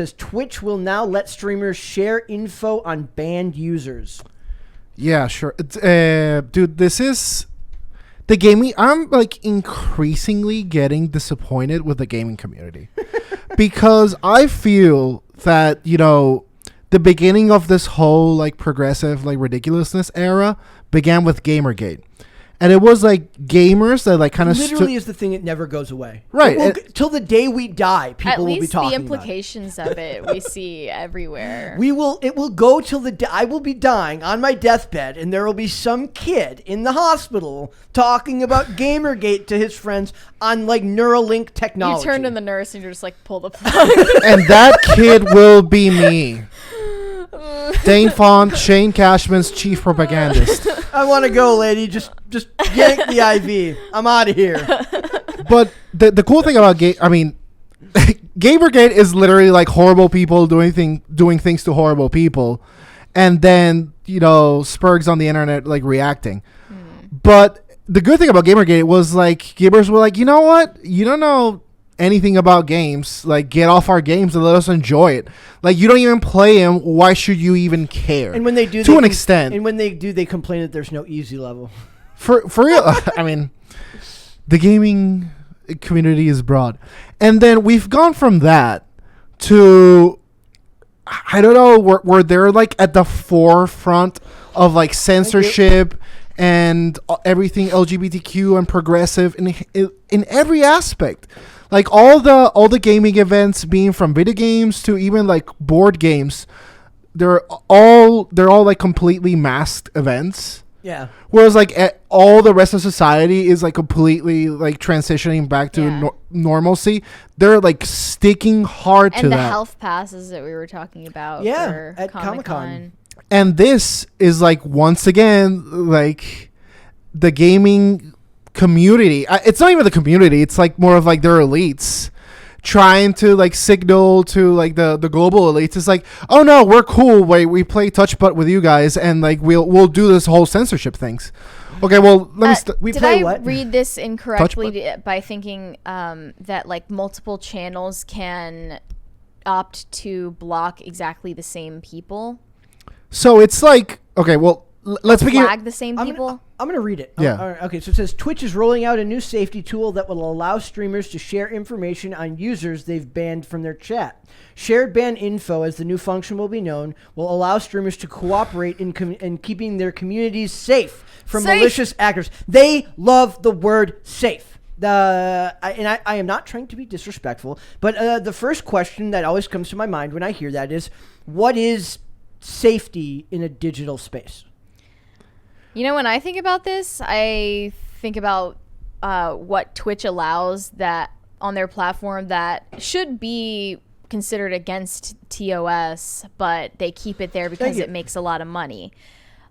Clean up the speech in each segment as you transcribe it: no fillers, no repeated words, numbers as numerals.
says Twitch will now let streamers share info on banned users. Yeah, sure. Dude, this is the gaming. I'm like increasingly getting disappointed with the gaming community because I feel that, you know, the beginning of this whole like progressive, like ridiculousness era began with Gamergate. And it was like gamers that like kind of literally is the thing that never goes away. Right. Till the day we die, people will be talking the implications of it we see everywhere. It will go till the day I will be dying on my deathbed, and there will be some kid in the hospital talking about Gamergate to his friends on like Neuralink technology. You turn to the nurse and you're just like, pull the plug. And that kid will be me. Dane Font, Shane Cashman's chief propagandist. I want to go, lady. Just yank the IV. I'm out of here. But the cool thing about Gamergate is literally like horrible people doing things to horrible people, and then, you know, Spurgs on the internet like reacting. But the good thing about Gamergate was like gamers were like, you know what? You don't know anything about games. Like, get off our games and let us enjoy it. Like, you don't even play them. Why should you even care? And when they do, to an extent. And when they do, they complain that there's no easy level. For real. I mean, the gaming community is broad. And then we've gone from that to, I don't know, where they're like at the forefront of like censorship and everything LGBTQ and progressive in every aspect. Like all the gaming events, being from video games to even like board games, they're all like completely masked events. Yeah. Whereas like all the rest of society is like completely like transitioning back to normalcy. They're like sticking hard to that. And the health passes that we were talking about. For at Comic-Con. And this is like once again like the gaming community. It's not even the community. It's like more of like their elites trying to like signal to like the global elites. It's like, oh no, we're cool. We play touch butt with you guys, and like we'll do this whole censorship things. Okay, well let me. Did I read this incorrectly by thinking that like multiple channels can opt to block exactly the same people? So it's like, okay, well let's begin. Flag the same people. I'm going to read it. Yeah. Okay, so it says Twitch is rolling out a new safety tool that will allow streamers to share information on users they've banned from their chat. Shared ban info, as the new function will be known, will allow streamers to cooperate in keeping their communities safe from malicious actors. They love the word safe. I am not trying to be disrespectful, but the first question that always comes to my mind when I hear that is, what is safety in a digital space? You know, when I think about this, I think about what Twitch allows that on their platform that should be considered against TOS, but they keep it there because it makes a lot of money.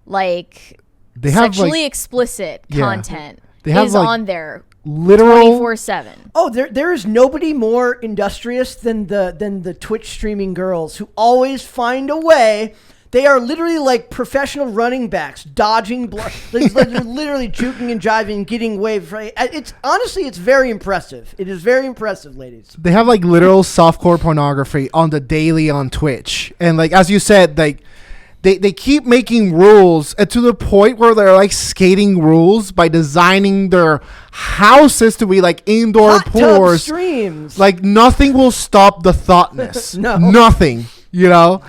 Like, they have sexually explicit content is on there literal 24/7. Oh, there is nobody more industrious than the Twitch streaming girls who always find a way. They are literally like professional running backs, dodging, literally juking and jiving, getting waved. It's very impressive. It is very impressive, ladies. They have like literal softcore pornography on the daily on Twitch, and like as you said, like they keep making rules, and to the point where they're like skating rules by designing their houses to be like indoor pools. Streams. Like nothing will stop the thoughtness. No. Nothing. You know.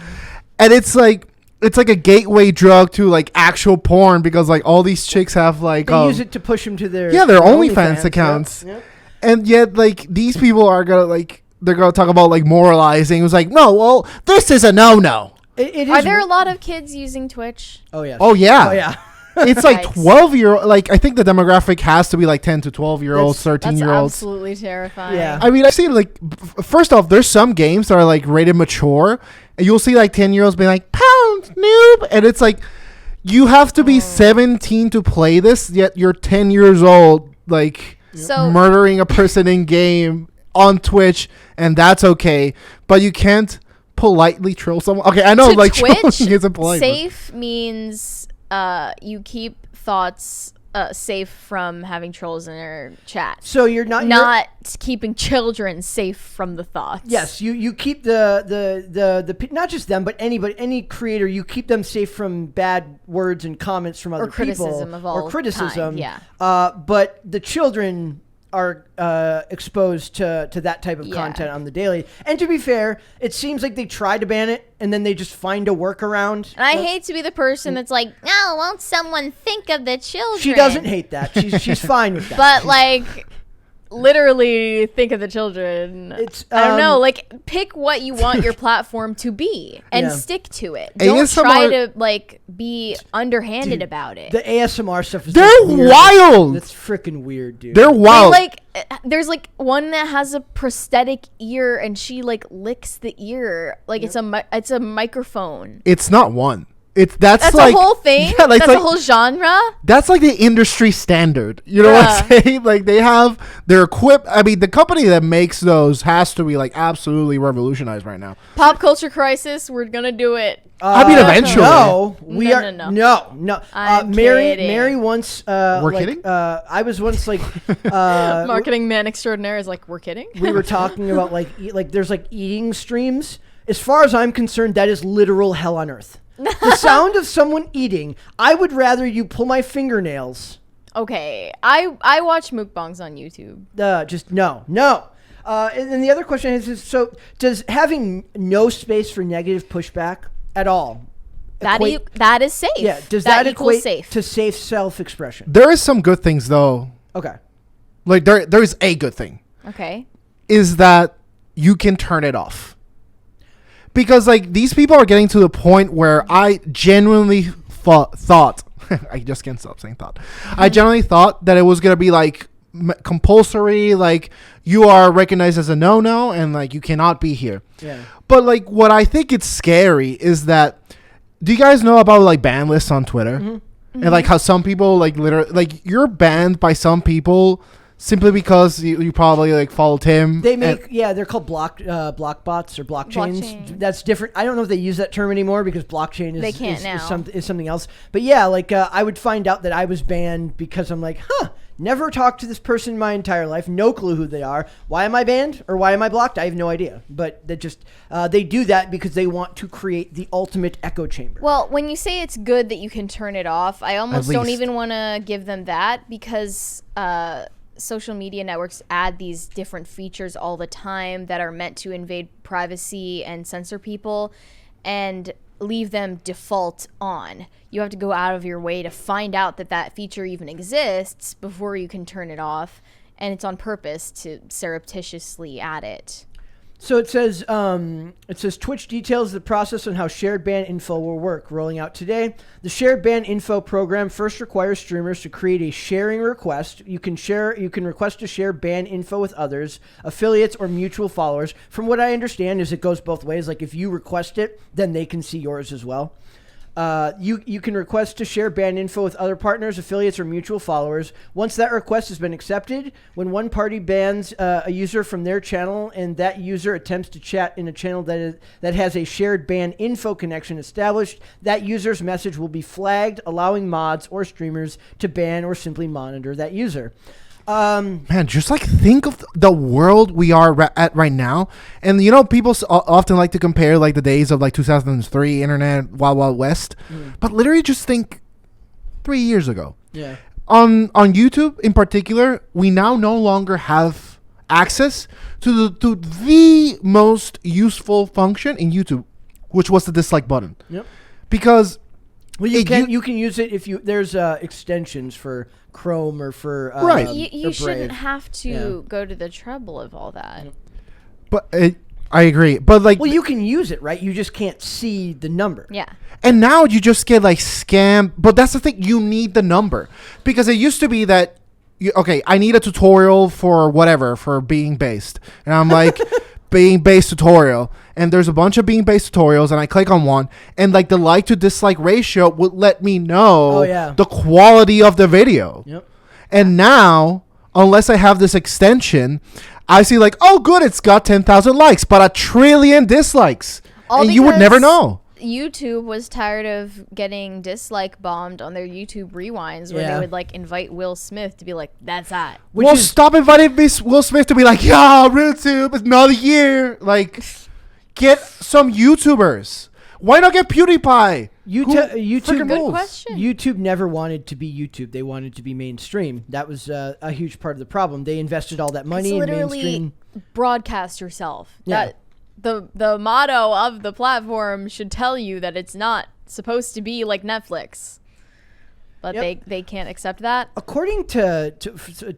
And it's like a gateway drug to like actual porn, because like all these chicks have like they use it to push them to their OnlyFans accounts. Yep. And yet like these people are they're gonna talk about like moralizing. It was like, no, well, this is a no. Are there a lot of kids using Twitch? Oh yeah. Oh yeah. Oh yeah. It's like 12-year-old. Like I think the demographic has to be like 10 to 12-year-olds, 13-year-olds. That's absolutely terrifying. Yeah. I mean, I see like first off, there's some games that are like rated mature, and you'll see like 10-year-olds being like pound noob, and it's like you have to be 17 to play this, yet you're 10 years old, like murdering a person in game on Twitch, and that's okay, but you can't politely troll someone. Okay, I know, to like Twitch, trolling isn't polite. Safe means you keep thoughts safe from having trolls in their chat. So you're not keeping children safe from the thoughts. Yes, you keep the not just them, but any creator, you keep them safe from bad words and comments from other criticism people of all or criticism. kind, yeah. But the children are exposed to that type of Yeah. content on the daily. And to be fair, it seems like they try to ban it and then they just find a workaround. And I hate to be the person that's like, no, won't someone think of the children? She doesn't hate that. She's fine with that. But like, literally think of the children. It's, I don't know. Like, pick what you want your platform to be and Yeah. stick to it. Don't ASMR try to like be underhanded about it. the ASMR stuff is They're weird. wild. That's freaking weird, dude. They're wild. Like, there's like one that has a prosthetic ear and she like licks the ear like it's a microphone. It's not one. That's a like whole thing. Yeah, like, That's a whole genre. That's like the industry standard. You know what I'm saying? Like they have their I mean, the company that makes those has to be like absolutely revolutionized right now. Pop culture crisis. We're gonna do it. I mean, eventually. No, we No, are no. no. I'm Mary kidding. once. We're like, kidding? I was once like. Marketing man extraordinaire is like, we're kidding. We were talking about like there's like eating streams. As far as I'm concerned, that is literal hell on earth. The sound of someone eating. I would rather you pull my fingernails. Okay, I watch mukbangs on YouTube. Just no. And then the other question is so does having no space for negative pushback at all? That is safe. Yeah. Does that equals equate safe? to safe self-expression? There is some good things though. Okay. Like there is a good thing. Okay. Is that you can turn it off. Because like these people are getting to the point where I genuinely thought I just can't stop saying thought. I genuinely thought that it was gonna be like compulsory, like you are recognized as a no and like you cannot be here. Yeah. But like what I think it's scary is that do you guys know about like ban lists on Twitter? Mm-hmm. And like how some people like literally like you're banned by some people simply because you probably like followed him. They make they're called block bots or blockchains. Blockchain. That's different. I don't know if they use that term anymore because blockchain is They can't is now. something else. But yeah, like I would find out that I was banned because I'm like, never talked to this person in my entire life. No clue who they are. Why am I banned or why am I blocked? I have no idea. But they just they do that because they want to create the ultimate echo chamber. Well, when you say it's good that you can turn it off, I almost don't least. even want to give them that because social media networks add these different features all the time that are meant to invade privacy and censor people and leave them default on. You have to go out of your way to find out that feature even exists before you can turn it off, and it's on purpose to surreptitiously add it. So it says Twitch details the process on how shared ban info will work. Rolling out today, the shared ban info program first requires streamers to create a sharing request. You can request to share ban info with others, affiliates, or mutual followers. From what I understand, is it goes both ways. Like if you request it, then they can see yours as well. You can request to share ban info with other partners, affiliates, or mutual followers. Once that request has been accepted, when one party bans a user from their channel and that user attempts to chat in a channel that has a shared ban info connection established, that user's message will be flagged, allowing mods or streamers to ban or simply monitor that user. Man, just like think of the world we are at right now, and you know people often like to compare like the days of like 2003 internet, Wild Wild West, but literally just think 3 years ago. Yeah. On YouTube in particular, we now no longer have access to the most useful function in YouTube, which was the dislike button. Yep. Because Well, you can use it if there's extensions for Chrome or for Right. You or shouldn't Brave. have to go to the trouble of all that. But I agree. But like, Well, you can use it, right? You just can't see the number. Yeah. and now you just get like scammed. But that's the thing. You need the number because it used to be that, I need a tutorial for whatever, for being based. And I'm like, being based tutorial. And there's a bunch of being based tutorials. And I click on one. And like the like to dislike ratio would let me know the quality of the video. Yep. And now, unless I have this extension, I see like, oh, good, it's got 10,000 likes, but 1 trillion dislikes. All And you would because never know. YouTube was tired of getting dislike bombed on their YouTube rewinds where Yeah. they would like invite Will Smith to be like, that's hot. Which well, is- stop inviting Will Smith to be like, yeah, RealTube, it's another year. Like, get some YouTubers. Why not get PewDiePie? YouTube freaking Good rules? question. YouTube never wanted to be YouTube. They wanted to be mainstream. That was a huge part of the problem. They invested all that money It's in literally mainstream. broadcast yourself. Yeah. That the motto of the platform should tell you that it's not supposed to be like Netflix. But Yep. they can't accept that. According to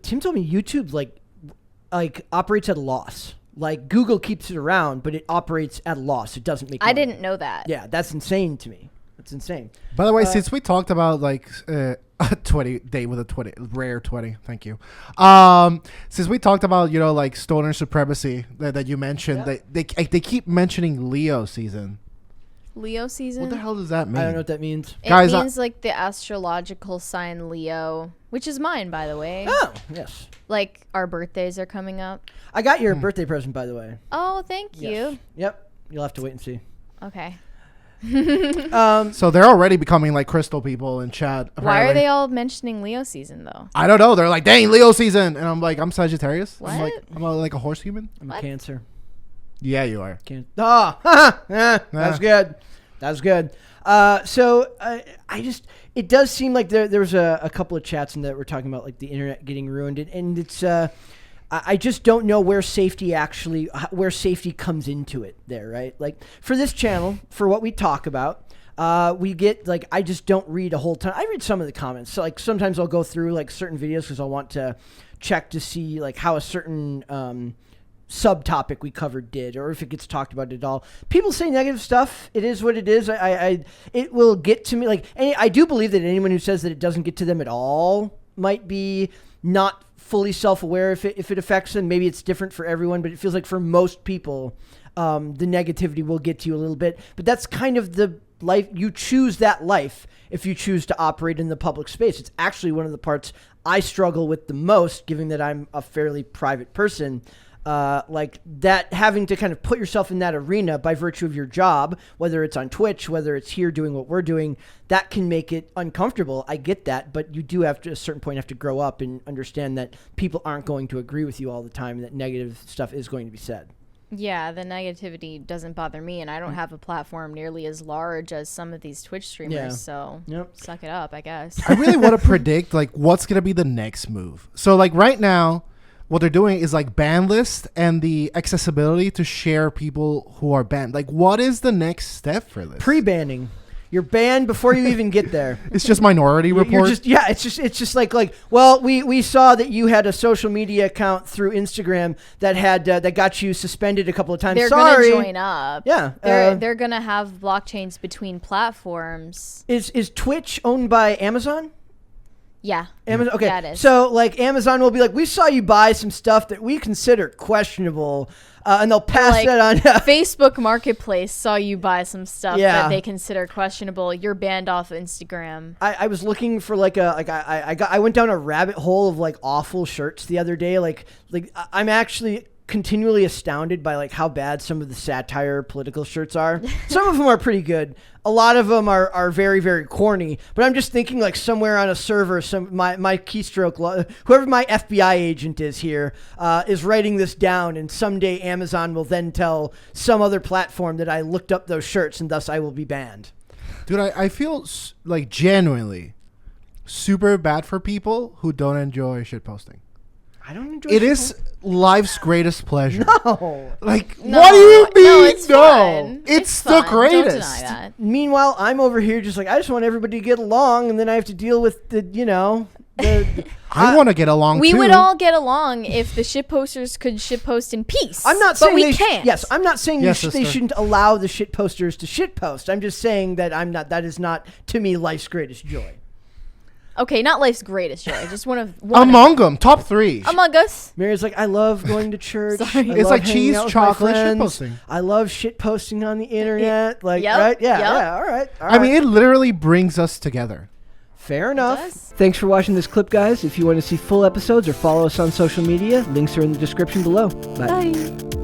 Tim told me YouTube like operates at a loss. Like Google keeps it around, but it operates at a loss. It doesn't make I money. didn't know that. Yeah, that's insane to me. That's insane. By the way, since we talked about like a 20 day with a 20 rare 20, thank you. Since we talked about like stoner supremacy that you mentioned, Yeah. they keep mentioning Leo season. Leo season. What the hell does that mean? I don't know what that means. It Guys, means like the astrological sign Leo, which is mine, by the way. Oh, yes. Like our birthdays are coming up. I got your birthday present, by the way. Oh, thank you. Yes. Yep. You'll have to wait and see. Okay. So they're already becoming like crystal people in chat. Why are apparently. they all mentioning Leo season though? I don't know. They're like, dang, Leo season, and I'm like, I'm Sagittarius. I'm like, What? I'm like a horse human. I'm What? a Cancer. Yeah, you are. That's good. That's good. So I just, it does seem like there was a couple of chats in that were talking about like the internet getting ruined, and it's I just don't know where safety comes into it there, right? Like for this channel, for what we talk about, we get like, I just don't read a whole ton. I read some of the comments. So like sometimes I'll go through like certain videos because I'll want to check to see like how a certain subtopic we covered did, or if it gets talked about at all. People say negative stuff. It is what it is. It will get to me. Like, and I do believe that anyone who says that it doesn't get to them at all might be not fully self-aware if it affects them. Maybe it's different for everyone, but it feels like for most people, the negativity will get to you a little bit. But that's kind of the life. You choose that life if you choose to operate in the public space. It's actually one of the parts I struggle with the most, given that I'm a fairly private person. Like that, having to kind of put yourself in that arena by virtue of your job, whether it's on Twitch, whether it's here doing what we're doing, that can make it uncomfortable. I get that, but you do have to, at a certain point, have to grow up and understand that people aren't going to agree with you all the time, and that negative stuff is going to be said. Yeah, the negativity doesn't bother me, and I don't have a platform nearly as large as some of these Twitch streamers, Yeah. so Yep. suck it up, I guess. I really want to predict like what's gonna be the next move. So like right now, what they're doing is like ban list and the accessibility to share people who are banned. Like, what is the next step for this? Pre-banning. You're banned before you even get there. It's just Minority Report. You're just, yeah, it's just like well, we saw that you had a social media account through Instagram that had that got you suspended a couple of times. They're Sorry. gonna join up. Yeah, They're gonna have blockchains between platforms. Is Twitch owned by Amazon? Yeah. Amazon. Okay, Yeah, it is. so like Amazon will be like, we saw you buy some stuff that we consider questionable, and they'll pass Like, that on. Facebook Marketplace saw you buy some stuff Yeah. that they consider questionable. You're banned off Instagram. I was looking for I went down a rabbit hole of like awful shirts the other day. I'm actually continually astounded by like how bad some of the satire political shirts are. Some of them are pretty good. A lot of them are very, very corny. But I'm just thinking like somewhere on a server, my keystroke, whoever my FBI agent is here, is writing this down, and someday Amazon will then tell some other platform that I looked up those shirts, and thus I will be banned. Dude, I feel like genuinely super bad for people who don't enjoy shitposting. I don't enjoy It is life's greatest pleasure. No. Like, No, what do you mean? no, it's fun. It's fun. the greatest. Don't deny that. Meanwhile, I'm over here just like, I just want everybody to get along, and then I have to deal with I want to get along We too. would all get along if the shitposters could shitpost in peace. I'm not but saying we can't. Yes, I'm not saying Yes, they sister. shouldn't allow the shit posters to shit post. I'm just saying that that is not, to me, life's greatest joy. Okay, not life's greatest joy. Just one of Among them, top 3. Among Us. Mary's like, I love going to church. Sorry. I It's love like hanging cheese, out with my chocolate, shit friends. posting. I love shit posting on the internet. Like, Yep, right? Yeah, yep. yeah. All right. I mean, it literally brings us together. Fair enough. does. Thanks for watching this clip, guys. If you want to see full episodes or follow us on social media, links are in the description below. Bye. Bye.